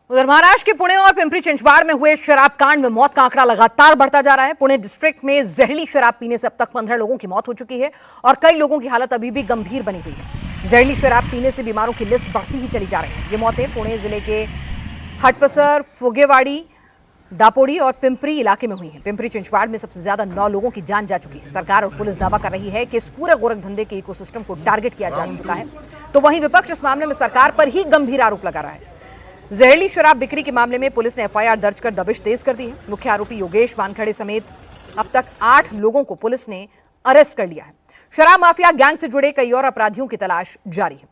उधर महाराष्ट्र के पुणे और पिंपरी चिंचवाड़ में हुए शराब कांड में मौत का आंकड़ा लगातार बढ़ता जा रहा है। पुणे डिस्ट्रिक्ट में जहरीली शराब पीने से अब तक 15 लोगों की मौत हो चुकी है और कई लोगों की हालत अभी भी गंभीर बनी हुई है। जहरीली शराब पीने से बीमारों की लिस्ट बढ़ती ही चली जा रही है। ये मौतें पुणे जिले के हटपसर, फुगेवाड़ी, दापोड़ी और पिंपरी इलाके में हुई हैं। पिंपरी चिंचवाड़ में सबसे ज्यादा 9 लोगों की जान जा चुकी है। सरकार और पुलिस दावा कर रही है कि इस पूरे गोरख धंधे के इकोसिस्टम को टारगेट किया जा चुका है, तो वहीं विपक्ष इस मामले में सरकार पर ही गंभीर आरोप लगा रहा है। जहरीली शराब बिक्री के मामले में पुलिस ने एफआईआर दर्ज कर दबिश तेज कर दी है। मुख्य आरोपी योगेश वानखेड़े समेत अब तक 8 लोगों को पुलिस ने अरेस्ट कर लिया है। शराब माफिया गैंग से जुड़े कई और अपराधियों की तलाश जारी है।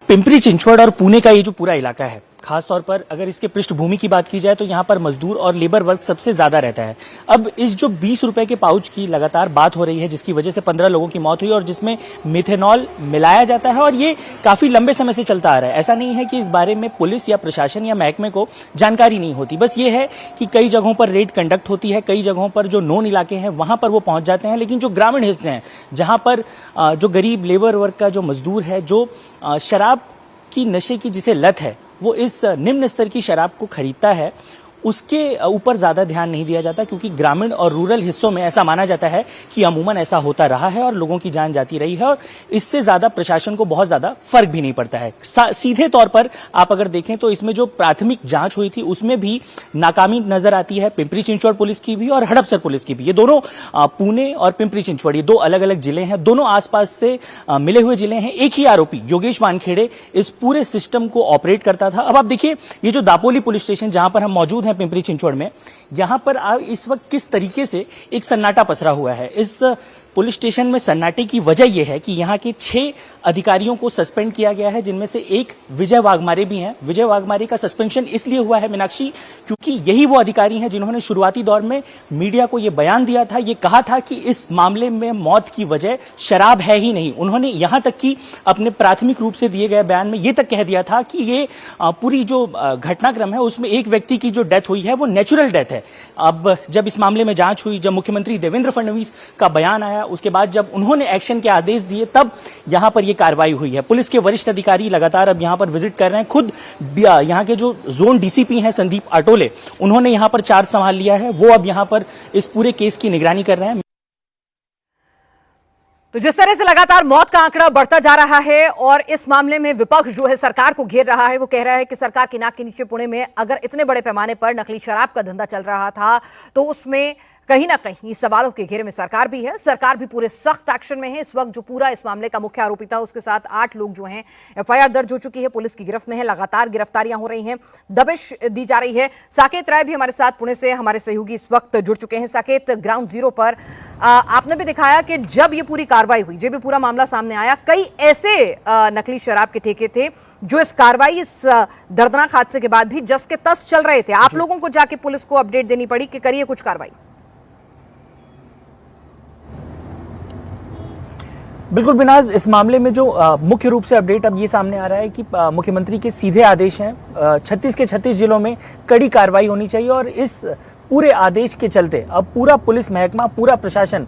पिंपरी चिंचवड़ और पुणे का ये जो पूरा इलाका है, खासतौर पर अगर इसके पृष्ठभूमि की बात की जाए तो यहाँ पर मजदूर और लेबर वर्क सबसे ज्यादा रहता है। अब इस जो 20 रुपए के पाउच की लगातार बात हो रही है, जिसकी वजह से 15 लोगों की मौत हुई और जिसमें मिथेनॉल मिलाया जाता है और ये काफी लंबे समय से चलता आ रहा है। ऐसा नहीं है कि इस बारे में पुलिस या प्रशासन या महकमे को जानकारी नहीं होती, बस ये है कि कई जगहों पर रेड कंडक्ट होती है, कई जगहों पर जो नोन इलाके हैं वहां पर वो पहुंच जाते हैं। लेकिन जो ग्रामीण हिस्से हैं, जहां पर जो गरीब लेबर वर्क का जो मजदूर है, जो शराब की नशे की जिसे लत है, वो इस निम्न स्तर की शराब को खरीदता है, उसके ऊपर ज्यादा ध्यान नहीं दिया जाता, क्योंकि ग्रामीण और रूरल हिस्सों में ऐसा माना जाता है कि अमूमन ऐसा होता रहा है और लोगों की जान जाती रही है और इससे ज्यादा प्रशासन को बहुत ज्यादा फर्क भी नहीं पड़ता है। सीधे तौर पर आप अगर देखें तो इसमें जो प्राथमिक जांच हुई थी उसमें भी नाकामी नजर आती है, पिंपरी चिंचवड़ पुलिस की भी और हड़पसर पुलिस की भी। ये दोनों पुणे और पिंपरी चिंचवड़, ये 2 अलग अलग जिले हैं, दोनों आसपास से मिले हुए जिले हैं। एक ही आरोपी योगेश वानखेड़े इस पूरे सिस्टम को ऑपरेट करता था। अब आप देखिए, ये जो दापोली पुलिस स्टेशन जहां पर हम मौजूद हैं पिंपरी चिंचवड़ में, यहां पर इस वक्त किस तरीके से एक सन्नाटा पसरा हुआ है। इस पुलिस स्टेशन में सन्नाटे की वजह यह है कि यहां के 6 अधिकारियों को सस्पेंड किया गया है, जिनमें से एक विजय वाघमारे भी हैं। विजय वाघमारे का सस्पेंशन इसलिए हुआ है मीनाक्षी, क्योंकि यही वो अधिकारी हैं जिन्होंने शुरुआती दौर में मीडिया को यह बयान दिया था, ये कहा था कि इस मामले में मौत की वजह शराब है ही नहीं। उन्होंने यहां तक कि अपने प्राथमिक रूप से दिए गए बयान में यह तक कह दिया था कि ये पूरी जो घटनाक्रम है उसमें एक व्यक्ति की जो डेथ हुई है वो नेचुरल डेथ है। अब जब इस मामले में जांच हुई, जब मुख्यमंत्री देवेंद्र फडणवीस का बयान आया, उसके बाद जब उन्होंने एक्शन के आदेश दिए, तब यहां पर यह कार्रवाई हुई है। पुलिस के वरिष्ठ अधिकारी लगातार अब यहां पर विजिट कर रहे हैं। खुद यहां के जो जोन डीसीपी हैं संदीप अटोले, उन्होंने यहां पर चार्ज संभाल लिया है। वो अब यहां पर इस पूरे केस की निगरानी कर रहे हैं। तो जिस तरह से लगातार मौत का आंकड़ा बढ़ता जा रहा है और इस मामले में विपक्ष जो है सरकार को घेर रहा है, वो कह रहा है कि सरकार की नाक के नीचे पुणे में अगर इतने बड़े पैमाने पर नकली शराब का धंधा चल रहा था तो उसमें कहीं ना कहीं सवालों के घेरे में सरकार भी है। सरकार भी पूरे सख्त एक्शन में है। इस वक्त जो पूरा इस मामले का मुख्य आरोपी था, उसके साथ 8 लोग जो हैं एफआईआर दर्ज हो चुकी है, पुलिस की गिरफ्त में है। लगातार गिरफ्तारियां हो रही हैं, दबिश दी जा रही है। साकेत राय भी हमारे साथ पुणे से हमारे सहयोगी इस वक्त जुड़ चुके हैं। साकेत, ग्राउंड जीरो पर आपने भी दिखाया कि जब ये पूरी कार्रवाई हुई, जब ये पूरा मामला सामने आया, कई ऐसे नकली शराब के ठेके थे जो इस कार्रवाई, इस दर्दनाक हादसे के बाद भी जस के तस चल रहे थे। आप लोगों को जाके पुलिस को अपडेट देनी पड़ी कि करिए कुछ कार्रवाई। बिल्कुल बिनाज, इस मामले में जो मुख्य रूप से अपडेट अब ये सामने आ रहा है कि मुख्यमंत्री के सीधे आदेश हैं। 36 के 36 जिलों में कड़ी कार्रवाई होनी चाहिए और इस पूरे आदेश के चलते अब पूरा पुलिस महकमा, पूरा प्रशासन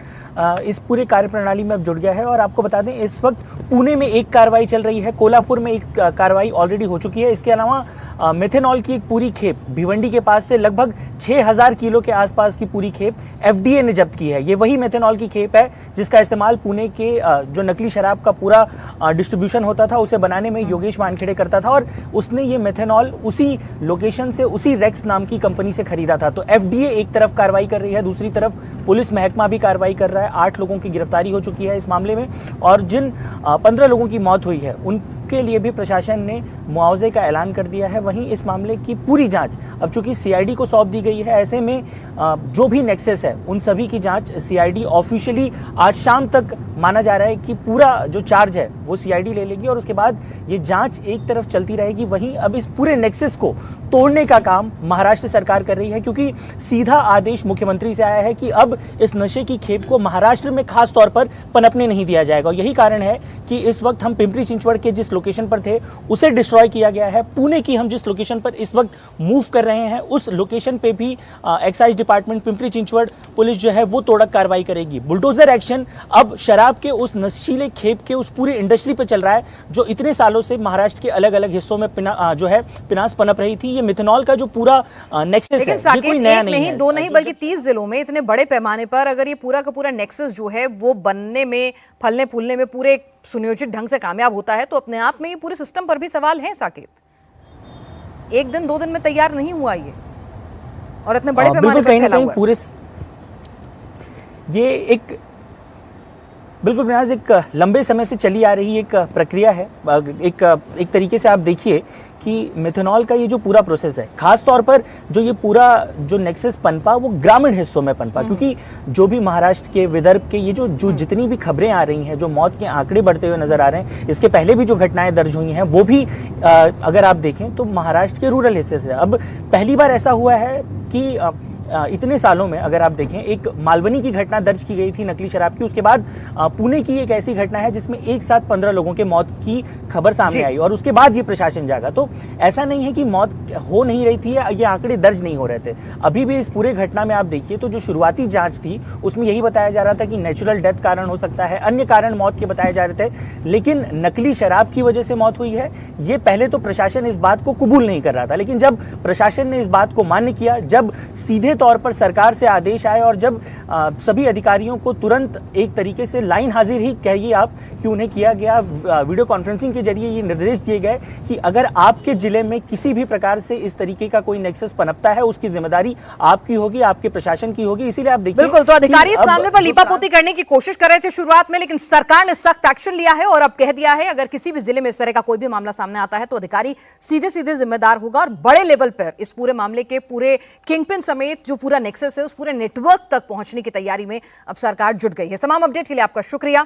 इस पूरे कार्यप्रणाली में अब जुड़ गया है। और आपको बता दें, इस वक्त पुणे में एक कार्रवाई चल रही है, कोल्हापुर में एक कार्रवाई ऑलरेडी हो चुकी है। इसके अलावा मेथेनॉल की एक पूरी खेप भिवंडी के पास से लगभग 6000 किलो के आसपास की पूरी खेप एफडीए ने जब्त की है। ये वही मेथेनॉल की खेप है जिसका इस्तेमाल पुणे के जो नकली शराब का पूरा डिस्ट्रीब्यूशन होता था, उसे बनाने में योगेश वानखेड़े करता था और उसने ये मेथेनॉल उसी लोकेशन से, उसी रेक्स नाम की कंपनी से खरीदा था। तो एफडीए एक तरफ कार्रवाई कर रही है, दूसरी तरफ पुलिस महकमा भी कार्रवाई कर रहा है। 8 लोगों की गिरफ्तारी हो चुकी है इस मामले में और जिन 15 लोगों की मौत हुई है उनके लिए भी प्रशासन ने मुआवजे का ऐलान कर दिया है। वहीं इस मामले की पूरी जांच अब चूंकि सीआईडी को सौंप दी गई है, ऐसे में जो भी नेक्सस है उन सभी की जांच सीआईडी ऑफिशियली आज शाम तक माना जा रहा है कि पूरा जो चार्ज है वो सीआईडी ले लेगी और उसके बाद ये जांच एक तरफ चलती रहेगी। वहीं अब इस पूरे नेक्सस को तोड़ने का काम महाराष्ट्र सरकार कर रही है, क्योंकि सीधा आदेश मुख्यमंत्री से आया है कि अब इस नशे की खेप को महाराष्ट्र में खास तौर पर पनपने नहीं दिया जाएगा। यही कारण है कि इस वक्त हम पिंपरी चिंचवड़ के जिस लोकेशन पर थे उसे डिस्ट्रॉय किया गया है। पुणे की हम जिस लोकेशन पर इस वक्त मूव कर रहे हैं उस लोकेशन पे भी excise department Pimpri Chinchwad police जो है वो तोड़क कार्रवाई करेगी। बुलडोजर एक्शन अब शराब के उस नशीले खेप के उस पूरी इंडस्ट्री पे चल रहा है जो इतने सालों से महाराष्ट्र के अलग अलग हिस्सों में जो है पिनास पनप रही थी। ये मिथेनॉल का जो पूरा नेक्सस है, ये कोई नया नहीं है। दो नहीं बल्कि 30 जिलों में इतने बड़े पैमाने पर अगर ये पूरा का पूरा नेक्सस जो है वो बनने में, फलने फूलने में पूरे सुनियोजित ढंग से कामयाब होता है तो अपने आप में ये पूरे सिस्टम पर भी सवाल है साकेत। एक दिन 2 दिन में तैयार नहीं हुआ ये, और इतने बड़े पैमाने पर फैला हुआ है। पूरे ये एक बिल्कुल प्रयास एक लंबे समय से चली आ रही एक प्रक्रिया है। एक तरीके से आप देखिए कि मिथेनॉल का ये जो पूरा प्रोसेस है, खास तौर पर जो ये पूरा जो नेक्सस पनपा वो ग्रामीण हिस्सों में पनपा, क्योंकि जो भी महाराष्ट्र के, विदर्भ के ये जो जितनी भी खबरें आ रही हैं, जो मौत के आंकड़े बढ़ते हुए नजर आ रहे हैं, इसके पहले भी जो घटनाएं दर्ज हुई हैं वो भी अगर आप देखें तो महाराष्ट्र के रूरल हिस्से से। अब पहली बार ऐसा हुआ है कि इतने सालों में अगर आप देखें, एक मालवनी की घटना दर्ज की गई थी नकली शराब की, उसके बाद पुणे की एक ऐसी घटना है जिसमें एक साथ 15 लोगों के मौत की खबर सामने आई और उसके बाद ये प्रशासन जागा। तो ऐसा नहीं है कि मौत हो नहीं रही थी या ये आंकड़े दर्ज नहीं हो रहे थे। अभी भी इस पूरे घटना में आप देखिए तो जो शुरुआती जांच थी उसमें यही बताया जा रहा था कि नेचुरल डेथ कारण हो सकता है, अन्य कारण मौत के बताए जा रहे थे, लेकिन नकली शराब की वजह से मौत हुई है ये पहले तो प्रशासन इस बात को कबूल नहीं कर रहा था। लेकिन जब प्रशासन ने इस बात को मान्य किया, जब सीधे तौर पर सरकार से आदेश आए और जब सभी अधिकारियों को तुरंत एक तरीके से लाइन हाजिर ही कहिए आप कि उन्हें किया गया, वीडियो कॉन्फ्रेंसिंग के जरिए ये निर्देश दिए गए कि अगर आपके जिले में किसी भी प्रकार से इस तरीके का कोई नेक्सस पनपता है उसकी जिम्मेदारी आपकी होगी, आपके प्रशासन की होगी। इसीलिए आप देखिए बिल्कुल, तो अधिकारी इस मामले पर लीपापोती करने की कोशिश कर रहे थे शुरुआत में, लेकिन सरकार ने सख्त एक्शन लिया है और अब कह दिया है अगर किसी भी जिले में इस तरह का कोई भी मामला सामने आता है तो अधिकारी सीधे सीधे जिम्मेदार होगा और बड़े लेवल पर इस पूरे मामले के पूरे किंगपिन समेत जो पूरा नेक्सस है उस पूरे नेटवर्क तक पहुंचने की तैयारी में अब सरकार जुट गई है। तमाम अपडेट के लिए आपका शुक्रिया।